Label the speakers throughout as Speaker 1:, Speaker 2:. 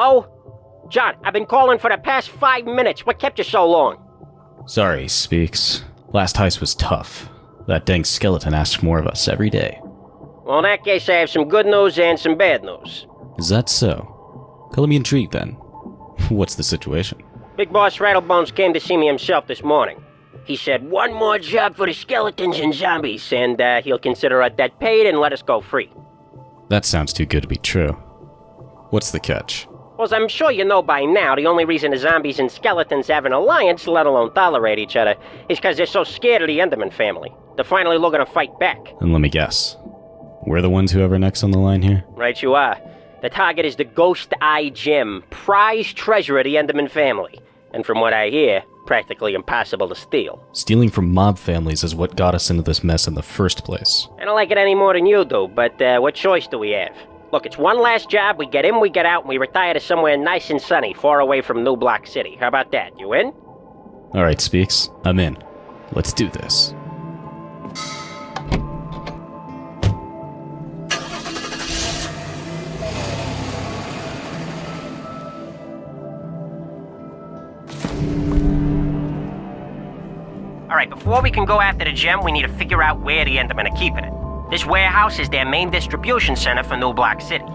Speaker 1: Hello? John, I've been calling for the past 5 minutes. What kept you so long?
Speaker 2: Sorry, Speaks. Last heist was tough. That dang skeleton asks more of us every day.
Speaker 1: Well, in that case, I have some good news and some bad news.
Speaker 2: Is that so? Color me intrigued then. What's the situation?
Speaker 1: Big Boss Rattlebones came to see me himself this morning. He said, one more job for the skeletons and zombies, and he'll consider our debt paid and let us go free.
Speaker 2: That sounds too good to be true. What's the catch?
Speaker 1: Well, as I'm sure you know by now, the only reason the zombies and skeletons have an alliance, let alone tolerate each other, is because they're so scared of the Enderman family. They're finally looking to fight back.
Speaker 2: And let me guess. We're the ones who are next on the line here?
Speaker 1: Right you are. The target is the Ghost Eye Gem, prized treasure of the Enderman family. And from what I hear, practically impossible to steal.
Speaker 2: Stealing from mob families is what got us into this mess in the first place.
Speaker 1: I don't like it any more than you do, but what choice do we have? Look, it's one last job, we get in, we get out, and we retire to somewhere nice and sunny, far away from New Block City. How about that? You in?
Speaker 2: Alright, Speaks. I'm in. Let's do this.
Speaker 1: Alright, before we can go after the gem, we need to figure out where the Endermen are keeping it. This warehouse is their main distribution center for New Block City.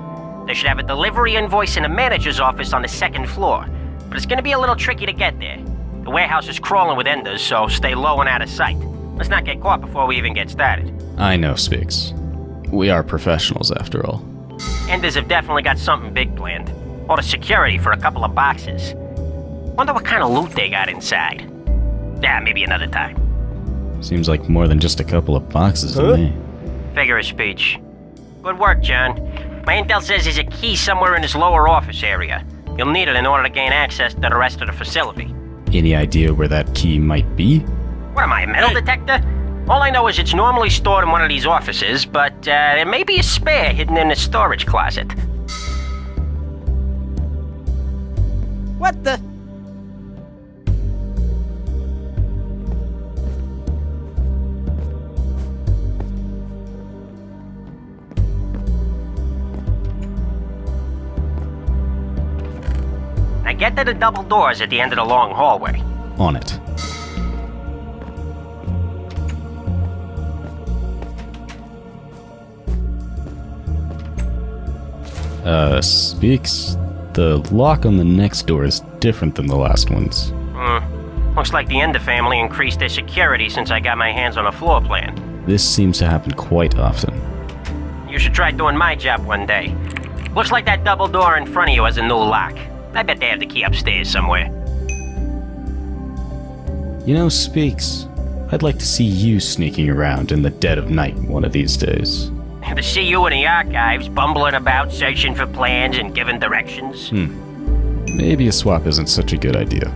Speaker 1: They should have a delivery invoice in the manager's office on the 2nd floor, but it's gonna be a little tricky to get there. The warehouse is crawling with enders, so stay low and out of sight. Let's not get caught before we even get started.
Speaker 2: I know, Speaks. We are professionals, after all.
Speaker 1: Enders have definitely got something big planned. All the security for a couple of boxes. Wonder what kind of loot they got inside. Yeah, maybe another time.
Speaker 2: Seems like more than just a couple of boxes to me.
Speaker 1: Figure of speech. Good work, John. My intel says there's a key somewhere in this lower office area. You'll need it in order to gain access to the rest of the facility.
Speaker 2: Any idea where that key might be?
Speaker 1: What am I, a metal detector? All I know is it's normally stored in one of these offices, but there may be a spare hidden in the storage closet.
Speaker 3: What the?
Speaker 1: Now get to the double doors at the end of the long hallway.
Speaker 2: On it. Speaks. The lock on the next door is different than the last one's.
Speaker 1: Looks like the Ender family increased their security since I got my hands on a floor plan.
Speaker 2: This seems to happen quite often.
Speaker 1: You should try doing my job one day. Looks like that double door in front of you has a new lock. I bet they have the key upstairs somewhere.
Speaker 2: You know, Speaks, I'd like to see you sneaking around in the dead of night one of these days.
Speaker 1: To see you in the archives, bumbling about, searching for plans and giving directions.
Speaker 2: Maybe a swap isn't such a good idea.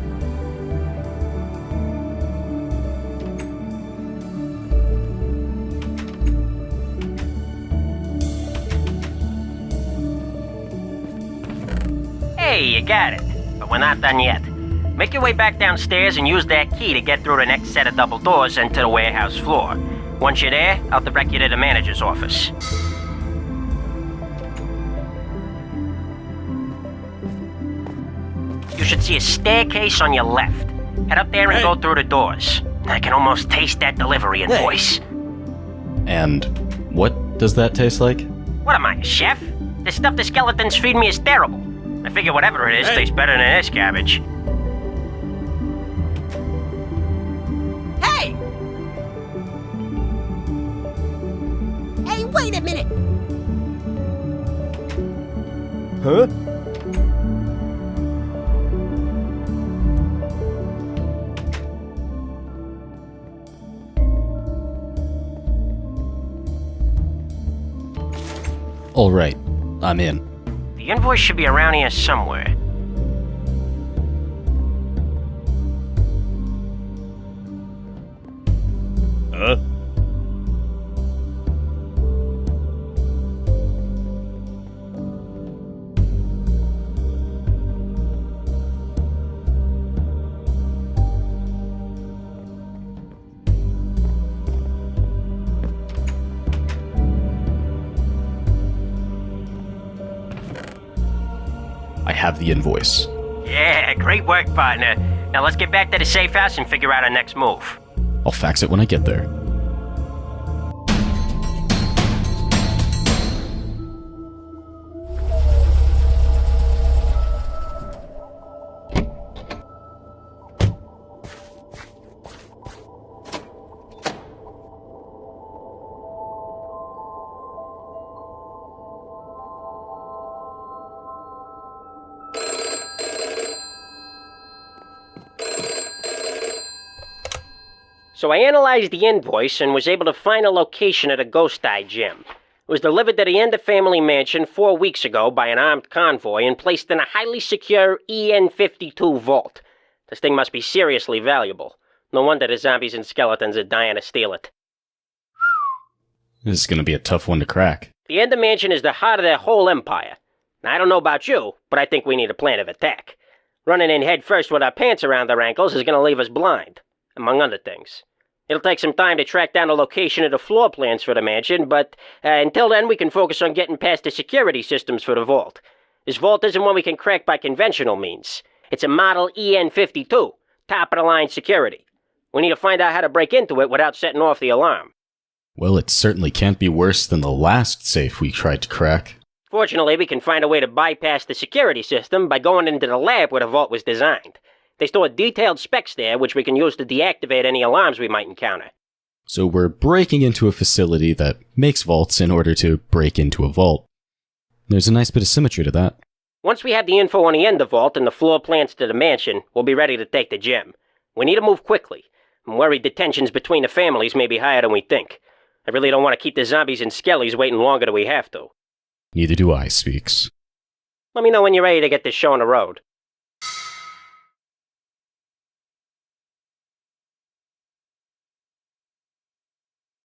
Speaker 1: Hey, you got it. But we're not done yet. Make your way back downstairs and use that key to get through the next set of double doors into the warehouse floor. Once you're there, I'll direct you to the manager's office. You should see a staircase on your left. Head up there and go through the doors. I can almost taste that delivery invoice.
Speaker 2: And what does that taste like?
Speaker 1: What am I, a chef? The stuff the skeletons feed me is terrible. I figure whatever it is tastes better than this garbage.
Speaker 3: Hey! Hey, wait a minute!
Speaker 4: Huh?
Speaker 2: All right, I'm in.
Speaker 1: The invoice should be around here somewhere.
Speaker 2: I have the invoice.
Speaker 1: Yeah, great work, partner. Now let's get back to the safe house and figure out our next move.
Speaker 2: I'll fax it when I get there.
Speaker 1: So I analyzed the invoice and was able to find a location at a Ghost Eye gem. It was delivered to the Ender family mansion 4 weeks ago by an armed convoy and placed in a highly secure EN-52 vault. This thing must be seriously valuable. No wonder the zombies and skeletons are dying to steal it.
Speaker 2: This is gonna be a tough one to crack.
Speaker 1: The Ender mansion is the heart of their whole empire. Now, I don't know about you, but I think we need a plan of attack. Running in head first with our pants around our ankles is gonna leave us blind, among other things. It'll take some time to track down the location of the floor plans for the mansion, but until then we can focus on getting past the security systems for the vault. This vault isn't one we can crack by conventional means. It's a model EN-52, top-of-the-line security. We need to find out how to break into it without setting off the alarm.
Speaker 2: Well, it certainly can't be worse than the last safe we tried to crack.
Speaker 1: Fortunately, we can find a way to bypass the security system by going into the lab where the vault was designed. They store detailed specs there, which we can use to deactivate any alarms we might encounter.
Speaker 2: So we're breaking into a facility that makes vaults in order to break into a vault. There's a nice bit of symmetry to that.
Speaker 1: Once we have the info on the Ender vault and the floor plans to the mansion, we'll be ready to take the gem. We need to move quickly. I'm worried the tensions between the families may be higher than we think. I really don't want to keep the zombies and skellies waiting longer than we have to.
Speaker 2: Neither do I, Speaks.
Speaker 1: Let me know when you're ready to get this show on the road.